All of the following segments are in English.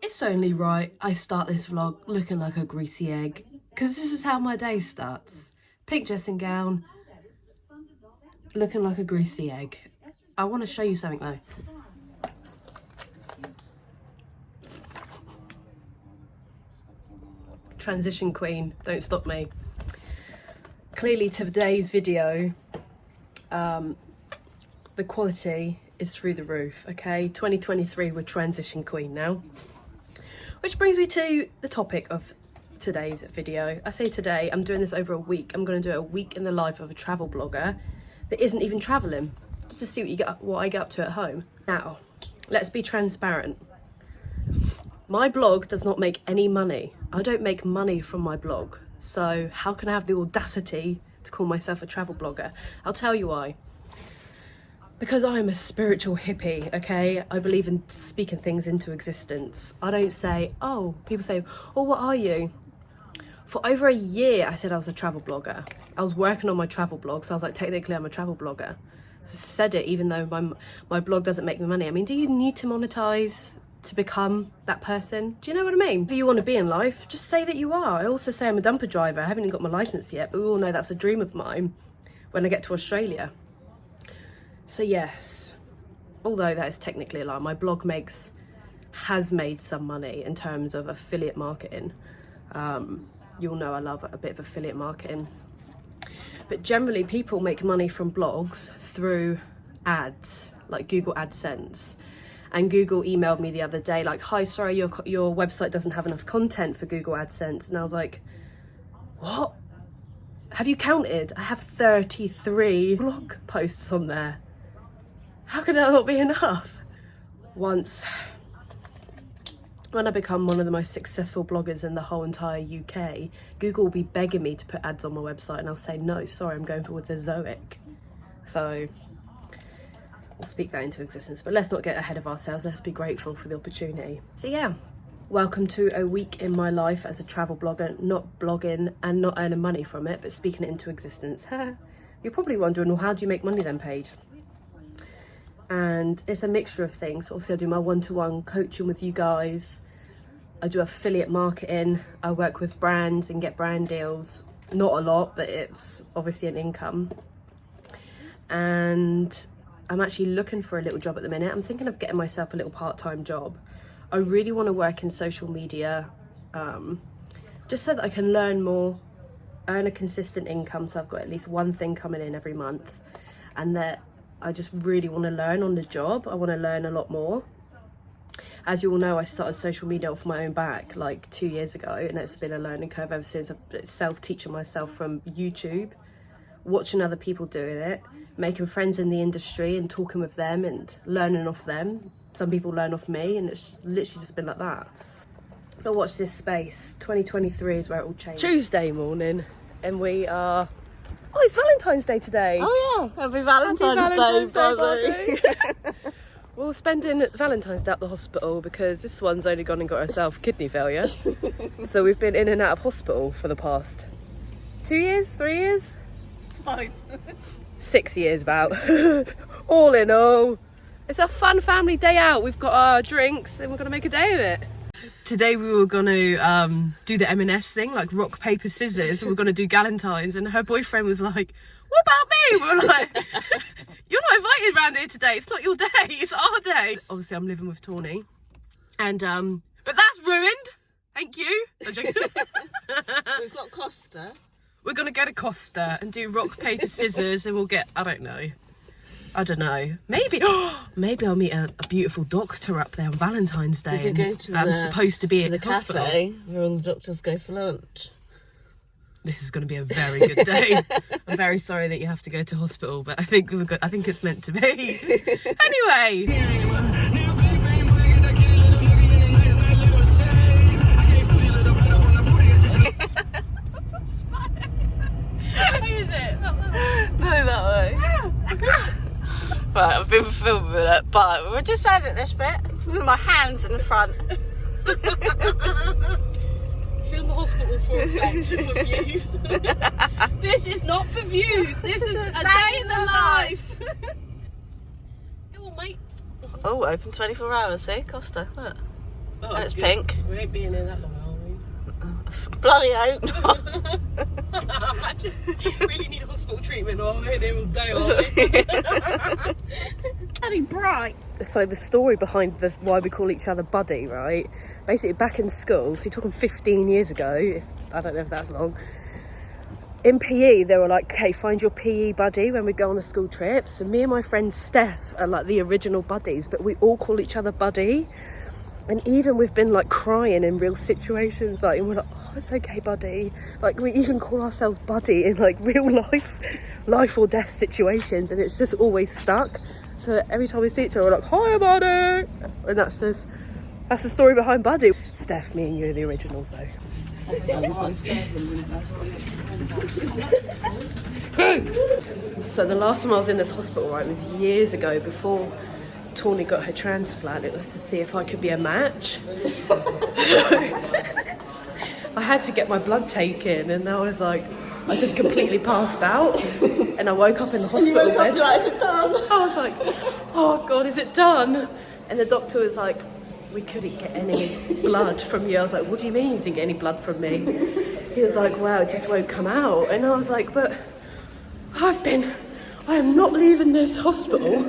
It's only right I start this vlog looking like a greasy egg, because this is how my day starts. Pink dressing gown, looking like a greasy egg. I want to show you something though. Transition queen, don't stop me. Clearly today's video, the quality is through the roof, okay? 2023, we're transition queen now. Which brings me to the topic of today's video. I say today, I'm doing this over a week. I'm going to do a week in the life of a travel blogger that isn't even traveling, just to see what I get up to at home. Now, let's be transparent. My blog does not make any money. I don't make money from my blog. So how can I have the audacity to call myself a travel blogger? I'll tell you why. Because I am a spiritual hippie, okay? I believe in speaking things into existence. I don't say, oh, people say, oh, what are you? For over a year, I said I was a travel blogger. I was working on my travel blog, so I was like, technically, I'm a travel blogger. So I said it, even though my blog doesn't make me money. I mean, do you need to monetize to become that person? Do you know what I mean? If you want to be in life, just say that you are. I also say I'm a dumper driver. I haven't even got my license yet, but we all know that's a dream of mine when I get to Australia. So yes, although that is technically a lie, my blog has made some money in terms of affiliate marketing. You'll know I love a bit of affiliate marketing. But generally people make money from blogs through ads, like Google AdSense. And Google emailed me the other day like, hi, sorry, your website doesn't have enough content for Google AdSense. And I was like, what? Have you counted? I have 33 blog posts on there. How could that not be enough? When I become one of the most successful bloggers in the whole entire UK, Google will be begging me to put ads on my website and I'll say, no, sorry, I'm going for with the Zoic. So we'll speak that into existence, but let's not get ahead of ourselves. Let's be grateful for the opportunity. So yeah, welcome to a week in my life as a travel blogger, not blogging and not earning money from it, but speaking it into existence. You're probably wondering, well, how do you make money then, Paige? And it's a mixture of things. Obviously I do my one-to-one coaching with you guys. I do affiliate marketing. I work with brands and get brand deals. Not a lot, but it's obviously an income. And I'm actually looking for a little job at the minute. I'm thinking of getting myself a little part-time job. I really want to work in social media, just so that I can learn more, earn a consistent income, so I've got at least one thing coming in every month, and that I just really want to learn on the job. I want to learn a lot more. As you all know, I started social media off my own back like 2 years ago, and it's been a learning curve ever since. I've been self-teaching myself from YouTube, watching other people doing it, making friends in the industry and talking with them and learning off them. Some people learn off me, and it's literally just been like that. But watch this space. 2023 is where it all changed. Tuesday morning, and we are... Oh, it's Valentine's Day today. Oh yeah, happy Valentine's Day, Bobby. We're spending Valentine's Day at the hospital because this one's only gone and got herself kidney failure. So we've been in and out of hospital for the past 2 years, 3 years? 5. 6 years about. All in all, it's a fun family day out. We've got our drinks and we're going to make a day of it. Today we were going to do the M&S thing, like rock, paper, scissors. We were going to do Galentine's, and her boyfriend was like, what about me? We were like, you're not invited around here today. It's not your day, it's our day. Obviously I'm living with Tawny. And, but that's ruined. Thank you. We've got Costa. We're going to go to Costa and do rock, paper, scissors, and we'll get, I don't know. Maybe I'll meet a beautiful doctor up there on Valentine's Day. We could go to I'm supposed to be the at the hospital. cafe where all the doctors go for lunch. This is going to be a very good day. I'm very sorry that you have to go to hospital, but I think it's meant to be. Anyway. Is it? No, that way. Right, I've been filming it, but we'll just edit this bit with my hands in the front. Film the hospital for effect for views. This is not for views. This is a day in the life. Go on, mate. Oh, open 24 hours, see? Costa, look. Oh, and it's good. pink. We ain't being here that long, are we? Bloody hope. Imagine, really need hospital treatment or we're in here all day, are we? Bloody bright. So the story behind why we call each other Buddy, right? Basically back in school, so you're talking 15 years ago, I don't know if that's long, in PE they were like, okay, find your PE buddy when we go on a school trip. So me and my friend Steph are like the original buddies, but we all call each other Buddy. And even we've been like crying in real situations, like, and we're like, oh, it's okay, buddy. Like, we even call ourselves Buddy in like real life or death situations, and it's just always stuck. So every time we see each other, we're like, hi, Buddy. And that's the story behind Buddy. Steph, me and you are the originals though. So the last time I was in this hospital, right, was years ago, before Tawny got her transplant. It was to see if I could be a match. I had to get my blood taken, and I was like, I just completely passed out, and I woke up in the hospital bed. Like, is it done? I was like, oh God, is it done? And the doctor was like, we couldn't get any blood from you. I was like, what do you mean you didn't get any blood from me? He was like, well, it just won't come out. And I was like, but I am not leaving this hospital.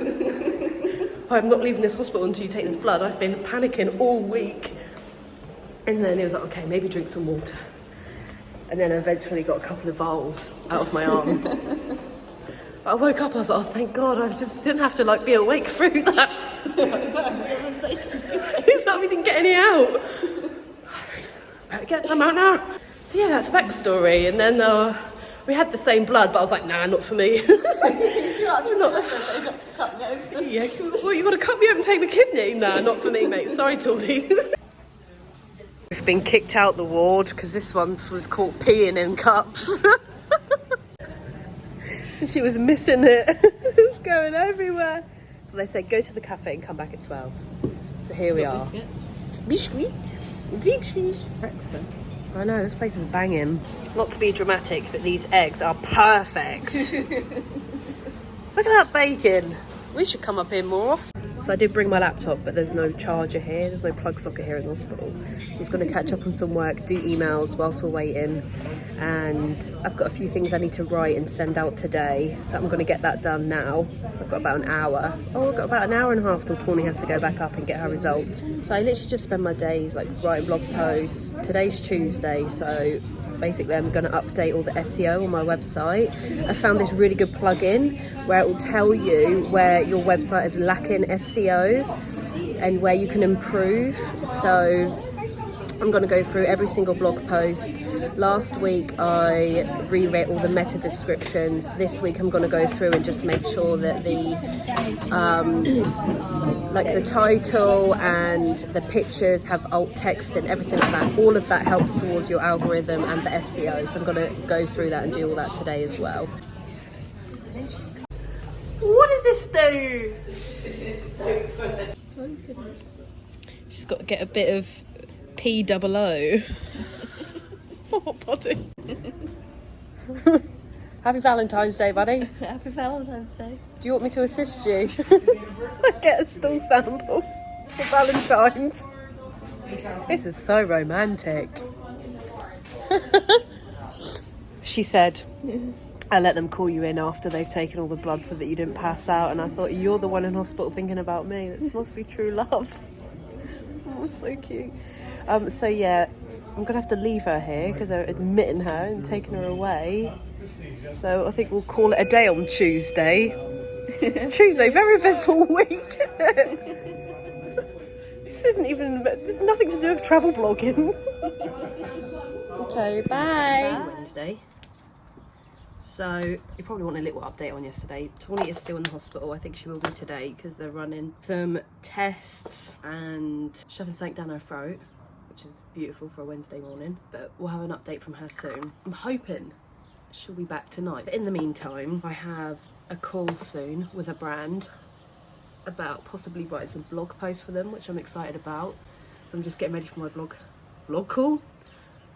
I'm not leaving this hospital until you take this blood. I've been panicking all week. And then he was like, okay, maybe drink some water. And then I eventually got a couple of vials out of my arm. But I woke up, I was like, oh, thank God, I just didn't have to like be awake through that. It's like we didn't get any out. Better get them out now. So yeah, that's the backstory. And then we had the same blood, but I was like, nah, not for me. Yeah, well, you want to cut me open and take my kidney? Nah, not for me, mate. Sorry, Tawny. We've been kicked out the ward because this one was caught peeing in cups. And she was missing it. It was going everywhere. So they said, go to the cafe and come back at 12. So here we are. Biscuits. Biscuit. Breakfast. I know, this place is banging. Not to be dramatic, but these eggs are perfect. Look at that bacon. We should come up here more often. So I did bring my laptop, but there's no charger here. There's no plug socket here in the hospital. I was going to catch up on some work, do emails whilst we're waiting. And I've got a few things I need to write and send out today. So I'm going to get that done now. So I've got about an hour. Oh, I've got about an hour and a half till Tawny has to go back up and get her results. So I literally just spend my days like writing blog posts. Today's Tuesday, so basically I'm going to update all the SEO on my website. I found this really good plugin where it will tell you where your website is lacking SEO and where you can improve. So I'm going to go through every single blog post. Last week I rewrote all the meta descriptions. This week I'm going to go through and just make sure that the like the title and the pictures have alt text and everything like that. All of that helps towards your algorithm and the SEO. So I'm going to go through that and do all that today as well. What does this do? She's got to get a bit of P-double-O. Oh, buddy. Happy Valentine's Day, buddy. Happy Valentine's Day. Do you want me to assist you? Get a stool sample for Valentine's. This is so romantic. She said, I let them call you in after they've taken all the blood so that you didn't pass out, and I thought, you're the one in hospital thinking about me. This must be true love. Oh, so cute. So yeah, I'm gonna have to leave her here because they're admitting her and taking her away. So I think we'll call it a day on Tuesday. Tuesday, very eventful week. This isn't even, there's nothing to do with travel blogging. Okay, bye. Wednesday. So you probably want a little update on yesterday. Tawny is still in the hospital. I think she will be today because they're running some tests and shoving something down her throat, which is beautiful for a Wednesday morning. But we'll have an update from her soon. I'm hoping she'll be back tonight. But in the meantime, I have a call soon with a brand about possibly writing some blog posts for them, which I'm excited about. So I'm just getting ready for my blog call.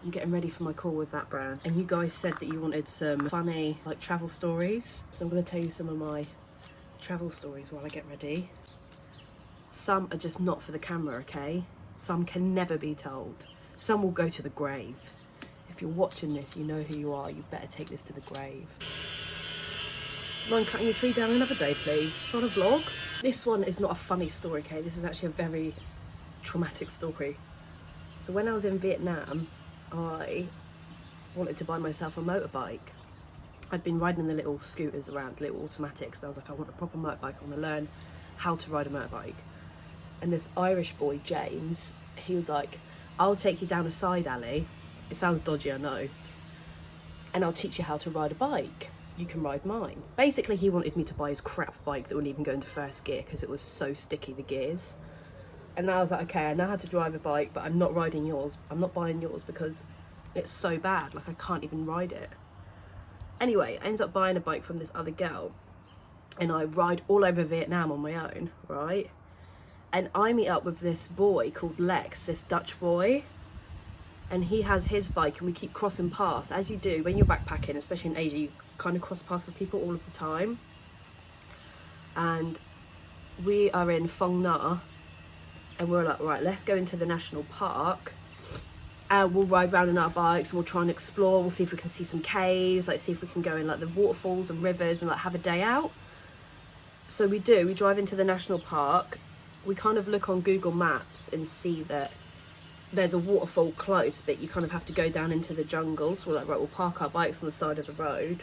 I'm getting ready for my call with that brand. And you guys said that you wanted some funny like travel stories. So I'm going to tell you some of my travel stories while I get ready. Some are just not for the camera, okay? Some can never be told. Some will go to the grave. If you're watching this, you know who you are. You better take this to the grave. Mind cutting your tree down another day, please? Trying to vlog? This one is not a funny story, okay? This is actually a very traumatic story. So when I was in Vietnam, I wanted to buy myself a motorbike. I'd been riding the little scooters around, little automatics, and I was like, I want a proper motorbike. I want to learn how to ride a motorbike. And this Irish boy, James, he was like, I'll take you down a side alley. It sounds dodgy, I know. And I'll teach you how to ride a bike. You can ride mine. Basically, he wanted me to buy his crap bike that wouldn't even go into first gear because it was so sticky, the gears. And I was like, okay, I know how to drive a bike, but I'm not riding yours. I'm not buying yours because it's so bad. Like, I can't even ride it. Anyway, I ended up buying a bike from this other girl. And I ride all over Vietnam on my own, right? And I meet up with this boy called Lex, this Dutch boy. And he has his bike and we keep crossing paths. As you do when you're backpacking, especially in Asia, you kind of cross paths with people all of the time. And we are in Phong Nha. And we're like, right, let's go into the national park. And we'll ride around on our bikes and we'll try and explore. We'll see if we can see some caves, like see if we can go in like the waterfalls and rivers and like have a day out. So we do, we drive into the national park. We kind of look on Google Maps and see that there's a waterfall close, but you kind of have to go down into the jungle. So we're like, right, we'll park our bikes on the side of the road.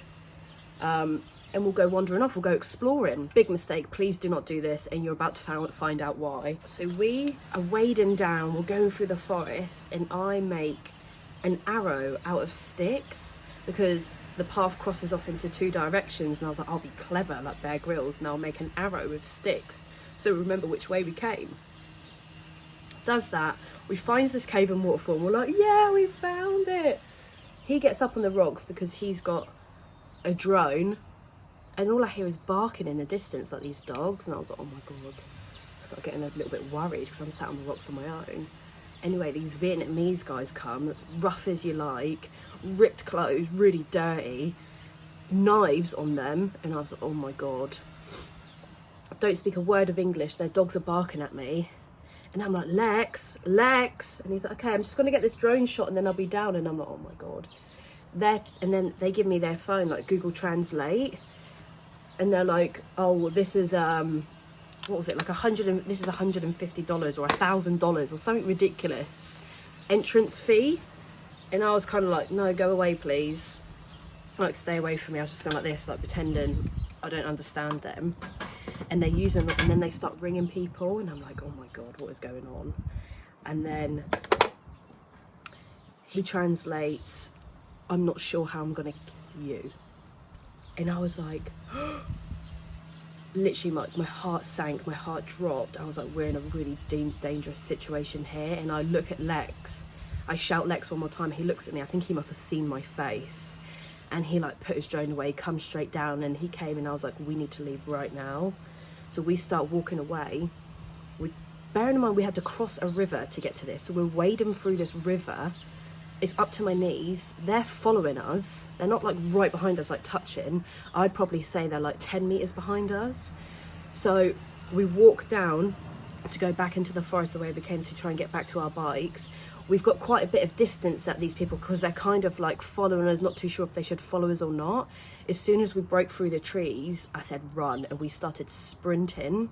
And we'll go wandering off, we'll go exploring. Big mistake, please do not do this, and you're about to find out why. So we are wading down, we're going through the forest, and I make an arrow out of sticks because the path crosses off into two directions, and I was like, I'll be clever like Bear Grylls, and I'll make an arrow with sticks so we remember which way we came. Does that, we find this cave and waterfall, and we're like, yeah, we found it. He gets up on the rocks because he's got a drone, and all I hear is barking in the distance, like these dogs, and I was like, oh my god. I started getting a little bit worried because I'm sat on the rocks on my own. Anyway, these Vietnamese guys come, rough as you like, ripped clothes, really dirty, knives on them, and I was like, oh my god. I don't speak a word of English, their dogs are barking at me. And I'm like, Lex, and he's like, okay, I'm just gonna get this drone shot and then I'll be down. And I'm like, oh my god. And then they give me their phone, like Google Translate, and they're like, oh, this is what was it, like this is $150 or $1,000 or something ridiculous entrance fee. And I was kind of like, no, go away please, like stay away from me. I was just going like this, like pretending I don't understand them. And they use them, and then they start ringing people, and I'm like, oh my god, what is going on? And then he translates, I'm not sure how I'm gonna you. And I was like, literally my heart sank, my heart dropped. I was like, we're in a really dangerous situation here. And I look at Lex, I shout Lex one more time. He looks at me, I think he must have seen my face. And he like put his drone away, come straight down, and he came, and I was like, we need to leave right now. So we start walking away. Bearing in mind we had to cross a river to get to this. So we're wading through this river. It's up to my knees. They're following us. They're not like right behind us, like touching. I'd probably say they're like 10 meters behind us. So we walk down to go back into the forest the way we came to try and get back to our bikes. We've got quite a bit of distance at these people because they're kind of like following us, not too sure if they should follow us or not. As soon as we broke through the trees, I said run, and we started sprinting.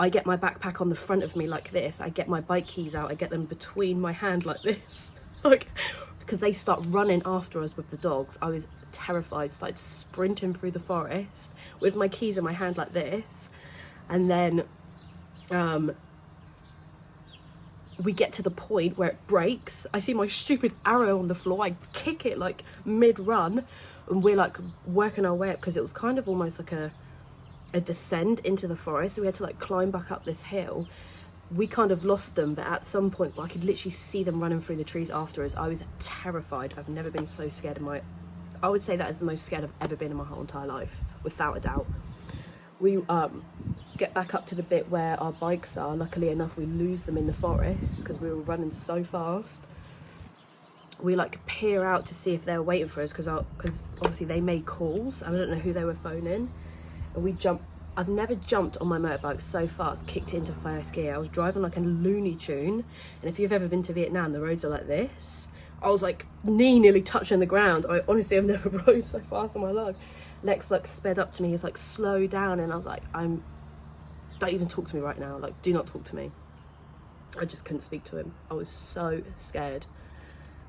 I get my backpack on the front of me like this. I get my bike keys out. I get them between my hand like this. Like, because they start running after us with the dogs. I was terrified, started sprinting through the forest with my keys in my hand like this. And then we get to the point where it breaks. I see my stupid arrow on the floor. I kick it like mid-run, and we're like working our way up because it was kind of almost like a descent into the forest. So we had to like climb back up this hill. We kind of lost them, but at some point I could literally see them running through the trees after us. I was terrified. I've never been so scared in I would say that is the most scared I've ever been in my whole entire life, without a doubt. We get back up to the bit where our bikes are. Luckily enough, we lose them in the forest because we were running so fast. We like peer out to see if they're waiting for us because obviously they made calls. I don't know who they were phoning. And we jump I've never jumped on my motorbike so fast, kicked it into first gear. I was driving like a Looney Tune, and if you've ever been to Vietnam, the roads are like this. I was like knee nearly touching the ground. I honestly have never rode so fast in my life. Lex like sped up to me, he's like, slow down, and I was like, don't even talk to me right now, like do not talk to me. I just couldn't speak to him. I was so scared.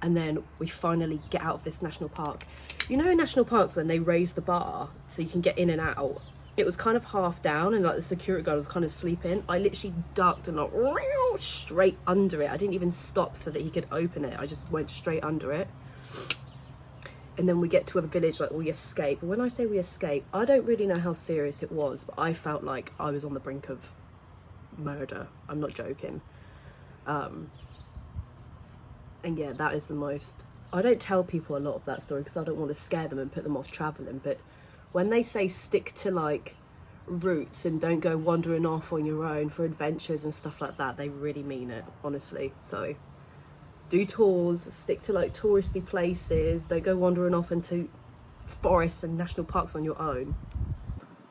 And then we finally get out of this national park. You know in national parks when they raise the bar so you can get in and out, it was kind of half down and like the security guard was kind of sleeping. I literally ducked and like straight under it. I didn't even stop so that he could open it. I just went straight under it. And then we get to a village, like we escape. When I say we escape, I don't really know how serious it was, but I felt like I was on the brink of murder. I'm not joking. And yeah, that is the most, I don't tell people a lot of that story because I don't want to scare them and put them off traveling, but when they say stick to like routes and don't go wandering off on your own for adventures and stuff like that, they really mean it, honestly. So do tours, stick to like touristy places, don't go wandering off into forests and national parks on your own.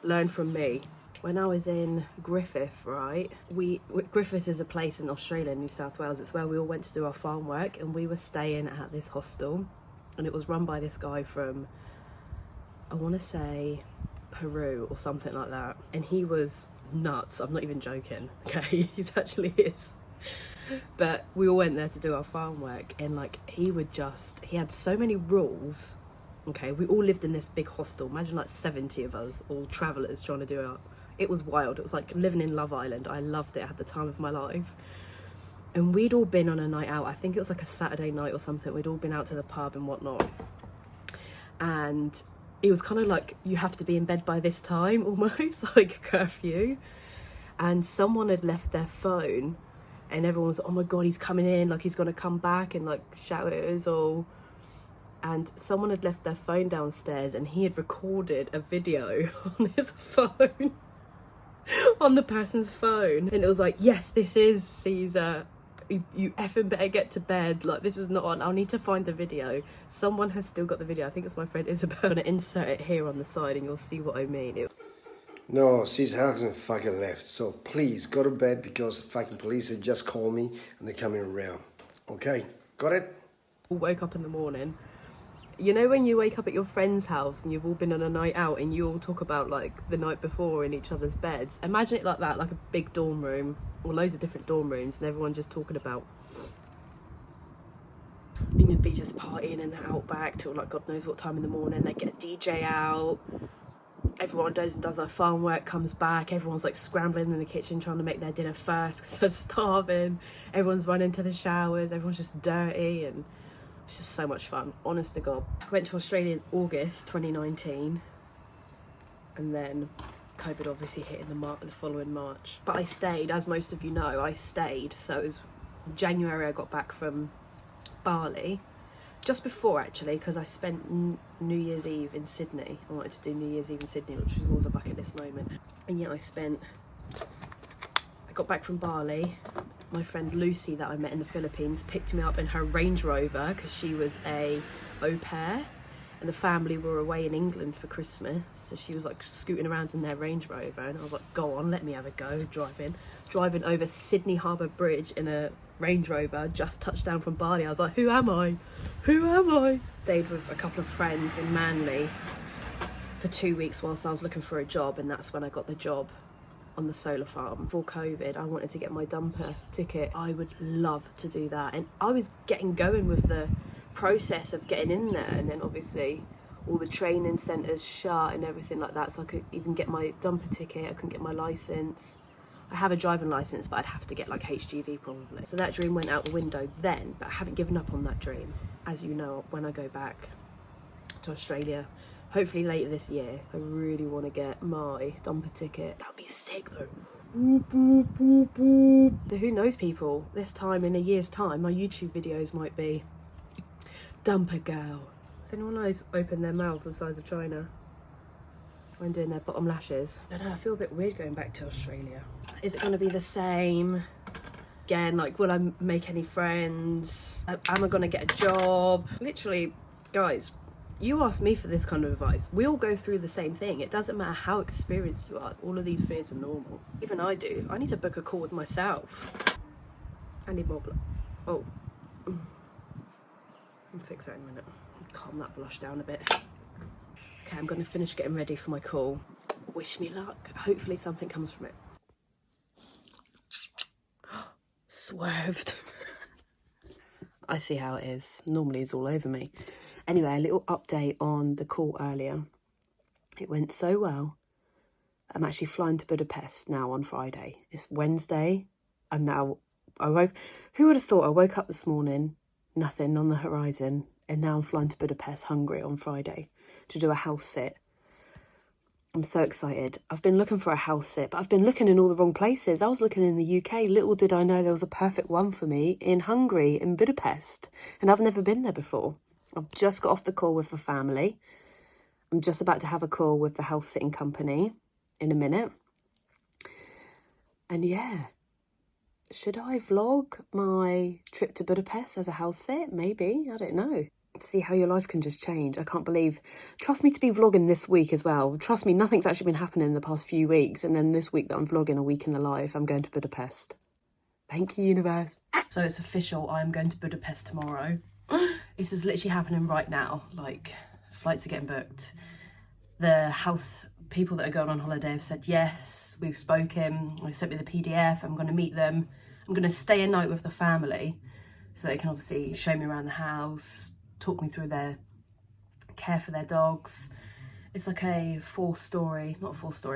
Learn from me. When I was in Griffith, right, Griffith is a place in Australia, New South Wales. It's where we all went to do our farm work, and we were staying at this hostel, and it was run by this guy from, I want to say Peru or something like that, and he was nuts. I'm not even joking, okay? He actually is. But we all went there to do our farm work, and like he had so many rules. Okay, we all lived in this big hostel. Imagine like 70 of us, all travellers trying to do it. It was wild. It was like living in Love Island. I loved it. I had the time of my life. And we'd all been on a night out. I think it was like a Saturday night or something. We'd all been out to the pub and whatnot. And it was kind of like you have to be in bed by this time, almost like curfew. And someone had left their phone, and everyone was, oh my God, he's coming in. Like he's going to come back and like shout at us all. And someone had left their phone downstairs, and he had recorded a video on his phone, on the person's phone. And it was like, yes, this is Caesar. You effing better get to bed. Like, this is not on. I'll need to find the video. Someone has still got the video. I think it's my friend Isabel. I'm going to insert it here on the side and you'll see what I mean. No, Caesar hasn't fucking left. So please go to bed because the fucking police have just called me and they're coming around. Okay? Got it? Woke up in the morning. You know when you wake up at your friend's house and you've all been on a night out and you all talk about like the night before in each other's beds? Imagine it like that, like a big dorm room or loads of different dorm rooms and everyone just talking about, and you'd be just partying in the outback till like God knows what time in the morning. They get a DJ out, everyone does their farm work, comes back, everyone's like scrambling in the kitchen trying to make their dinner first because they're starving, everyone's running to the showers, everyone's just dirty, and it's just so much fun, honest to God. I went to Australia in August 2019, and then COVID obviously hit in the following March. But I stayed, as most of you know, I stayed. So it was January I got back from Bali, just before actually, because I spent New Year's Eve in Sydney. I wanted to do New Year's Eve in Sydney, which was always a bucket list moment. And yeah, I got back from Bali. My friend Lucy that I met in the Philippines picked me up in her Range Rover because she was a au pair and the family were away in England for Christmas, so she was like scooting around in their Range Rover, and I was like, go on, let me have a go. Driving over Sydney Harbour Bridge in a Range Rover, just touched down from Bali. I was like, who am I? Stayed with a couple of friends in Manly for 2 weeks whilst I was looking for a job, and that's when I got the job on the solar farm. Before COVID, I wanted to get my dumper ticket. I would love to do that, and I was getting going with the process of getting in there, and then obviously all the training centres shut and everything like that, so I could even get my dumper ticket. I couldn't get my licence. I have a driving licence, but I'd have to get like HGV probably. So that dream went out the window then, but I haven't given up on that dream. As you know, when I go back to Australia, hopefully later this year, I really want to get my dumper ticket. That would be sick though. Boop, boop, boop, boop. So who knows, people, this time in a year's time, my YouTube videos might be dumper girl. Does anyone else open their mouth the size of China when doing their bottom lashes? I don't know, I feel a bit weird going back to Australia. Is it going to be the same? Again, like, will I make any friends? Am I going to get a job? Literally, guys, you asked me for this kind of advice. We all go through the same thing. It doesn't matter how experienced you are. All of these fears are normal. Even I do. I need to book a call with myself. I need more blood. Oh. I'll fix that in a minute. Calm that blush down a bit. Okay, I'm going to finish getting ready for my call. Wish me luck. Hopefully something comes from it. Swerved. I see how it is. Normally it's all over me. Anyway, a little update on the call earlier. It went so well. I'm actually flying to Budapest now on Friday. It's Wednesday. Who would have thought? I woke up this morning, nothing on the horizon, and now I'm flying to Budapest, Hungary on Friday to do a house sit. I'm so excited. I've been looking for a house sit, but I've been looking in all the wrong places. I was looking in the UK. Little did I know there was a perfect one for me in Hungary, in Budapest. And I've never been there before. I've just got off the call with the family. I'm just about to have a call with the house sitting company in a minute. And yeah, should I vlog my trip to Budapest as a house sit? Maybe, I don't know. See how your life can just change. I can't believe, trust me to be vlogging this week as well. Trust me, nothing's actually been happening in the past few weeks. And then this week that I'm vlogging a week in the life, I'm going to Budapest. Thank you, universe. So it's official, I'm going to Budapest tomorrow. This is literally happening right now. Like, flights are getting booked. The house people that are going on holiday have said yes. We've spoken. They sent me the PDF. I'm going to meet them. I'm going to stay a night with the family so they can obviously show me around the house, talk me through their care for their dogs. It's like a not a 4-story,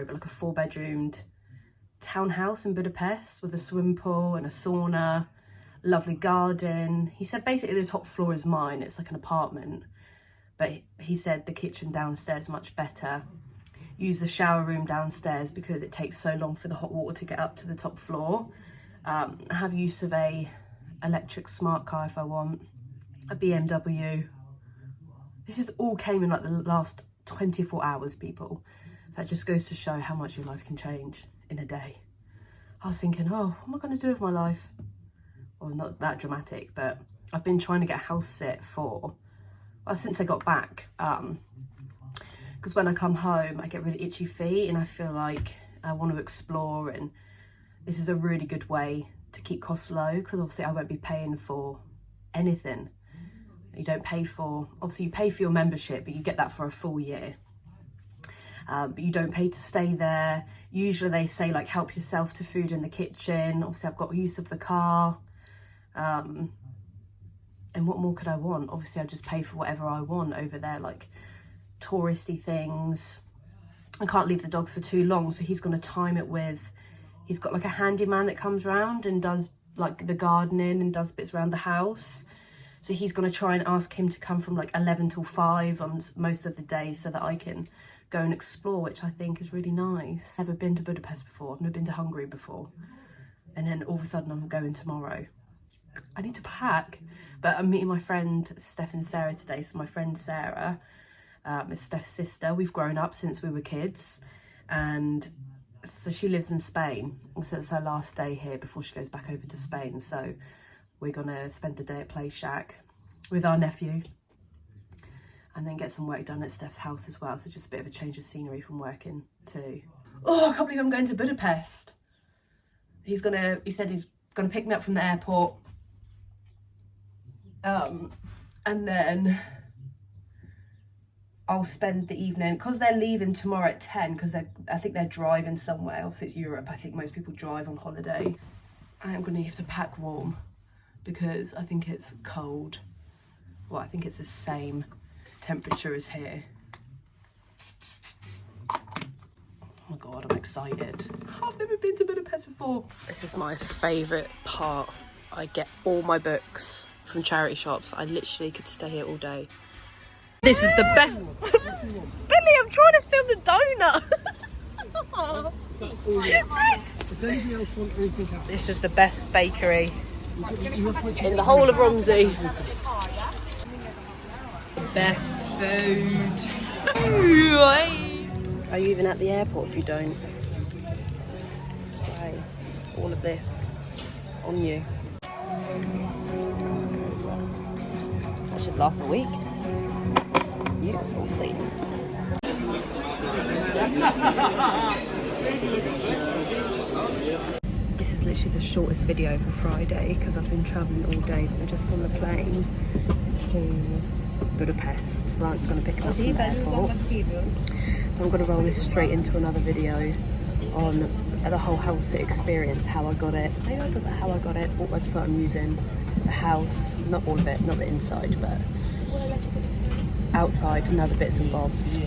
but like a 4-bedroomed townhouse in Budapest with a swimming pool and a sauna, lovely garden. He said basically the top floor is mine. It's like an apartment, but he said the kitchen downstairs much better. Use the shower room downstairs because it takes so long for the hot water to get up to the top floor. Have use of a electric smart car if I want, a BMW. This is all came in like the last 24 hours, people. So it just goes to show how much your life can change in a day. I was thinking, oh, what am I going to do with my life? Well, not that dramatic, but I've been trying to get a house sit since I got back. Because when I come home, I get really itchy feet and I feel like I want to explore, and this is a really good way to keep costs low because obviously I won't be paying for anything. You don't pay for, obviously you pay for your membership, but you get that for a full year. But you don't pay to stay there. Usually they say like help yourself to food in the kitchen. Obviously I've got use of the car. And what more could I want? Obviously I just pay for whatever I want over there, like touristy things. I can't leave the dogs for too long, so he's going to time it with, he's got like a handyman that comes round and does like the gardening and does bits around the house. So he's going to try and ask him to come from like 11 till 5 on most of the days so that I can go and explore, which I think is really nice. I've never been to Budapest before. I've never been to Hungary before. And then all of a sudden I'm going tomorrow. I need to pack. But I'm meeting my friend Steph and Sarah today. So my friend Sarah is Steph's sister. We've grown up since we were kids. And so she lives in Spain. So it's her last day here before she goes back over to Spain. So we're going to spend the day at Play Shack with our nephew and then get some work done at Steph's house as well. So just a bit of a change of scenery from working too. Oh, I can't believe I'm going to Budapest. He said he's going to pick me up from the airport. And then I'll spend the evening, because they're leaving tomorrow at 10, because I think they're driving somewhere. Obviously it's Europe. I think most people drive on holiday. I'm going to have to pack warm, because I think it's cold. Well, I think it's the same temperature as here. Oh my god, I'm excited. I've never been to Budapest before. This is my favourite part. I get all my books from charity shops. I literally could stay here all day. This is the best. Billy, I'm trying to film the donut. Does anybody else want anything else? This is the best bakery in the whole of Romsey. Best food. Are you even at the airport if you don't spray all of this on you? That should last a week. beautiful scenes. This is literally the shortest video for Friday because I've been travelling all day. We're just on the plane to Budapest. Lance going to pick it up from the airport. I'm going to roll this straight into another video on the whole house experience, how I got it, how I got it, what website I'm using, the house, not all of it, not the inside, but outside and other bits and bobs.